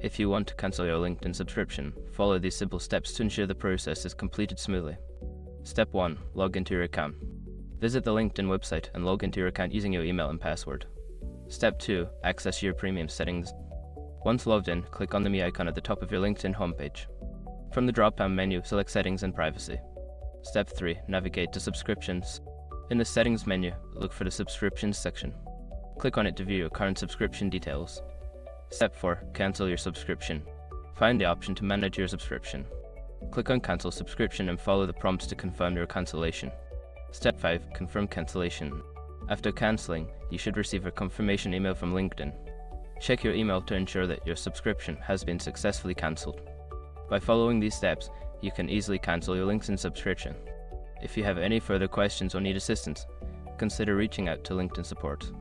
If you want to cancel your LinkedIn subscription, follow these simple steps to ensure the process is completed smoothly. Step 1. Log into your account. Visit the LinkedIn website and log into your account using your email and password. Step 2. Access your premium settings. Once logged in, click on the Me icon at the top of your LinkedIn homepage. From the drop-down menu, select Settings and Privacy. Step 3. Navigate to Subscriptions. In the Settings menu, look for the Subscriptions section. Click on it to view your current subscription details. Step 4. Cancel your subscription. Find the option to manage your subscription. Click on Cancel Subscription and follow the prompts to confirm your cancellation. Step 5. Confirm cancellation. After cancelling, you should receive a confirmation email from LinkedIn. Check your email to ensure that your subscription has been successfully cancelled. By following these steps, you can easily cancel your LinkedIn subscription. If you have any further questions or need assistance, consider reaching out to LinkedIn support.